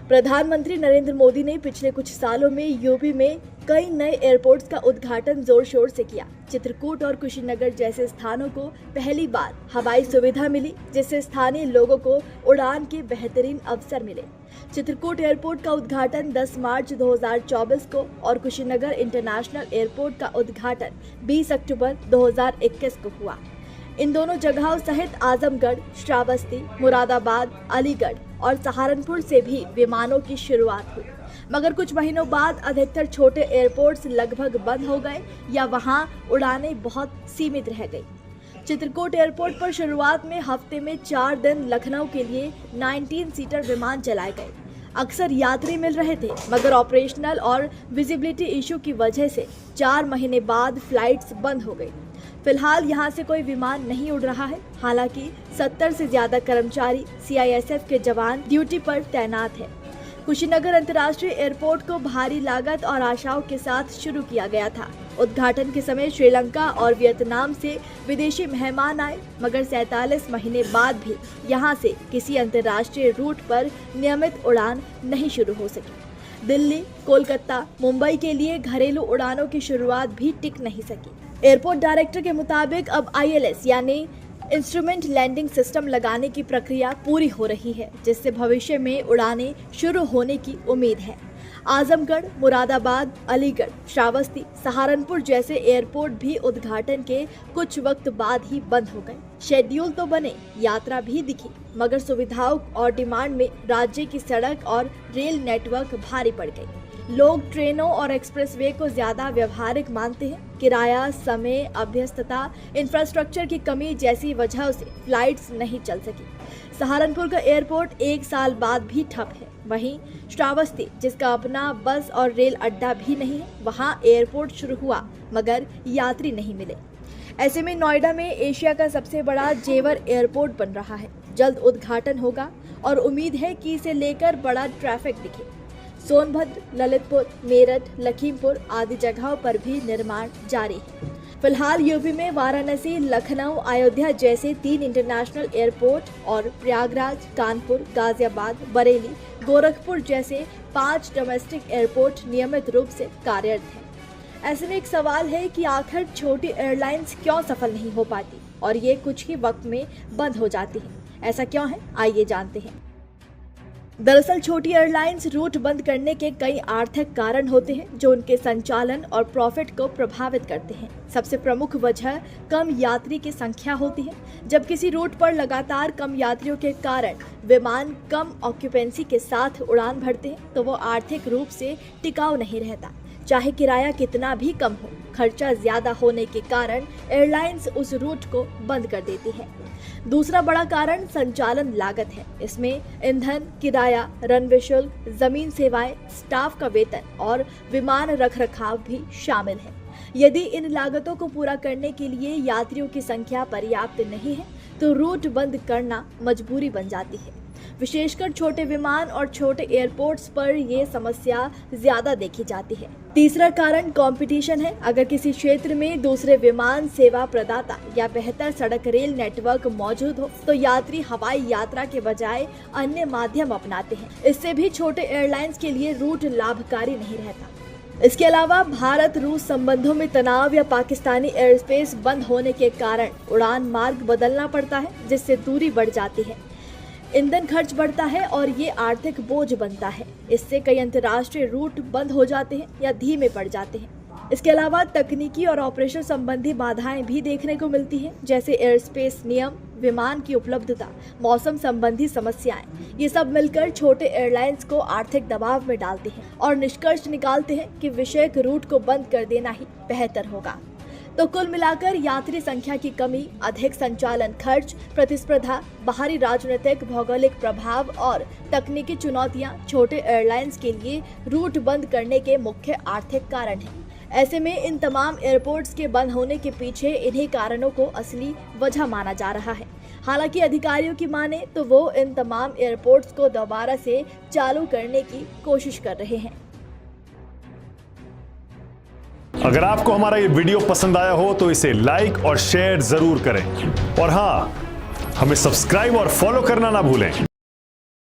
प्रधानमंत्री नरेंद्र मोदी ने पिछले कुछ सालों में यूपी में कई नए एयरपोर्ट्स का उद्घाटन जोर शोर से किया। चित्रकूट और कुशीनगर जैसे स्थानों को पहली बार हवाई सुविधा मिली, जिससे स्थानीय लोगों को उड़ान के बेहतरीन अवसर मिले। चित्रकूट एयरपोर्ट का उद्घाटन 10 मार्च 2024 को और कुशीनगर इंटरनेशनल एयरपोर्ट का उद्घाटन 20 अक्टूबर 2021 को हुआ। इन दोनों जगहों सहित आजमगढ़, श्रावस्ती, मुरादाबाद, अलीगढ़ और सहारनपुर से भी विमानों की शुरुआत हुई। मगर कुछ महीनों बाद अधिकतर छोटे एयरपोर्ट्स लगभग बंद हो गए या वहां उड़ानें बहुत सीमित रह गई। चित्रकूट एयरपोर्ट पर शुरुआत में हफ्ते में 4 दिन लखनऊ के लिए 19 सीटर विमान चलाए गए। अक्सर यात्री मिल रहे थे, मगर ऑपरेशनल और विजिबिलिटी इशू की वजह से 4 महीने बाद फ्लाइट्स बंद हो गई। फिलहाल यहां से कोई विमान नहीं उड़ रहा है। हालांकि 70 से ज्यादा कर्मचारी सीआईएसएफ के जवान ड्यूटी पर तैनात हैं। कुशीनगर अंतर्राष्ट्रीय एयरपोर्ट को भारी लागत और आशाओं के साथ शुरू किया गया था। उद्घाटन के समय श्रीलंका और वियतनाम से विदेशी मेहमान आए, मगर 47 महीने बाद भी यहां से किसी अंतर्राष्ट्रीय रूट पर नियमित उड़ान नहीं शुरू हो सकी। दिल्ली, कोलकाता, मुंबई के लिए घरेलू उड़ानों की शुरुआत भी टिक नहीं सकी। एयरपोर्ट डायरेक्टर के मुताबिक अब ILS यानी इंस्ट्रूमेंट लैंडिंग सिस्टम लगाने की प्रक्रिया पूरी हो रही है, जिससे भविष्य में उड़ानें शुरू होने की उम्मीद है। आजमगढ़, मुरादाबाद, अलीगढ़, श्रावस्ती, सहारनपुर जैसे एयरपोर्ट भी उद्घाटन के कुछ वक्त बाद ही बंद हो गए। शेड्यूल तो बने, यात्रा भी दिखी, मगर सुविधाओं और डिमांड में राज्य की सड़क और रेल नेटवर्क भारी पड़ गई। लोग ट्रेनों और एक्सप्रेसवे को ज्यादा व्यवहारिक मानते हैं। किराया, समय, अभ्यस्तता, इंफ्रास्ट्रक्चर की कमी जैसी वजहों से फ्लाइट्स नहीं चल सकी। सहारनपुर का एयरपोर्ट 1 साल बाद भी ठप है। वहीं श्रावस्ती, जिसका अपना बस और रेल अड्डा भी नहीं है, वहां एयरपोर्ट शुरू हुआ मगर यात्री नहीं मिले। ऐसे में नोएडा में एशिया का सबसे बड़ा जेवर एयरपोर्ट बन रहा है। जल्द उद्घाटन होगा और उम्मीद है कि इसे लेकर बड़ा ट्रैफिक दिखे। सोनभद्र, ललितपुर, मेरठ, लखीमपुर आदि जगहों पर भी निर्माण जारी है। फिलहाल यूपी में वाराणसी, लखनऊ, अयोध्या जैसे 3 इंटरनेशनल एयरपोर्ट और प्रयागराज, कानपुर, गाजियाबाद, बरेली, गोरखपुर जैसे 5 डोमेस्टिक एयरपोर्ट नियमित रूप से कार्यरत हैं। ऐसे में एक सवाल है कि आखिर छोटी एयरलाइंस क्यों सफल नहीं हो पाती और ये कुछ ही वक्त में बंद हो जाती हैं। ऐसा क्यों है, आइए जानते हैं। दरअसल छोटी एयरलाइंस रूट बंद करने के कई आर्थिक कारण होते हैं जो उनके संचालन और प्रॉफिट को प्रभावित करते हैं। सबसे प्रमुख वजह कम यात्री की संख्या होती है। जब किसी रूट पर लगातार कम यात्रियों के कारण विमान कम ऑक्यूपेंसी के साथ उड़ान भरते हैं तो वो आर्थिक रूप से टिकाऊ नहीं रहता। चाहे किराया कितना भी कम हो, खर्चा ज्यादा होने के कारण एयरलाइंस उस रूट को बंद कर देती है। दूसरा बड़ा कारण संचालन लागत है। इसमें ईंधन, किराया, रनवे शुल्क, जमीन सेवाएं, स्टाफ का वेतन और विमान रखरखाव भी शामिल है। यदि इन लागतों को पूरा करने के लिए यात्रियों की संख्या पर्याप्त नहीं है तो रूट बंद करना मजबूरी बन जाती है। विशेषकर छोटे विमान और छोटे एयरपोर्ट्स पर यह समस्या ज्यादा देखी जाती है। तीसरा कारण कंपटीशन है। अगर किसी क्षेत्र में दूसरे विमान सेवा प्रदाता या बेहतर सड़क रेल नेटवर्क मौजूद हो तो यात्री हवाई यात्रा के बजाय अन्य माध्यम अपनाते हैं। इससे भी छोटे एयरलाइंस के लिए रूट लाभकारी नहीं रहता। इसके अलावा भारत रूस संबंधों में तनाव या पाकिस्तानी एयरस्पेस बंद होने के कारण उड़ान मार्ग बदलना पड़ता है, जिससे दूरी बढ़ जाती है, ईंधन खर्च बढ़ता है और ये आर्थिक बोझ बनता है। इससे कई अंतर्राष्ट्रीय रूट बंद हो जाते हैं या धीमे पड़ जाते हैं। इसके अलावा तकनीकी और ऑपरेशन संबंधी बाधाएं भी देखने को मिलती हैं, जैसे एयरस्पेस नियम, विमान की उपलब्धता, मौसम संबंधी समस्याएं। ये सब मिलकर छोटे एयरलाइंस को आर्थिक दबाव में डालते हैं और निष्कर्ष निकालते हैं कि विषयक रूट को बंद कर देना ही बेहतर होगा। तो कुल मिलाकर यात्री संख्या की कमी, अधिक संचालन खर्च, प्रतिस्पर्धा, बाहरी राजनीतिक भौगोलिक प्रभाव और तकनीकी चुनौतियां छोटे एयरलाइंस के लिए रूट बंद करने के मुख्य आर्थिक कारण हैं। ऐसे में इन तमाम एयरपोर्ट्स के बंद होने के पीछे इन्हीं कारणों को असली वजह माना जा रहा है। हालांकि अधिकारियों की माने तो वो इन तमाम एयरपोर्ट्स को दोबारा से चालू करने की कोशिश कर रहे हैं। अगर आपको हमारा ये वीडियो पसंद आया हो तो इसे लाइक और शेयर जरूर करें और हाँ, हमें सब्सक्राइब और फॉलो करना ना भूलें।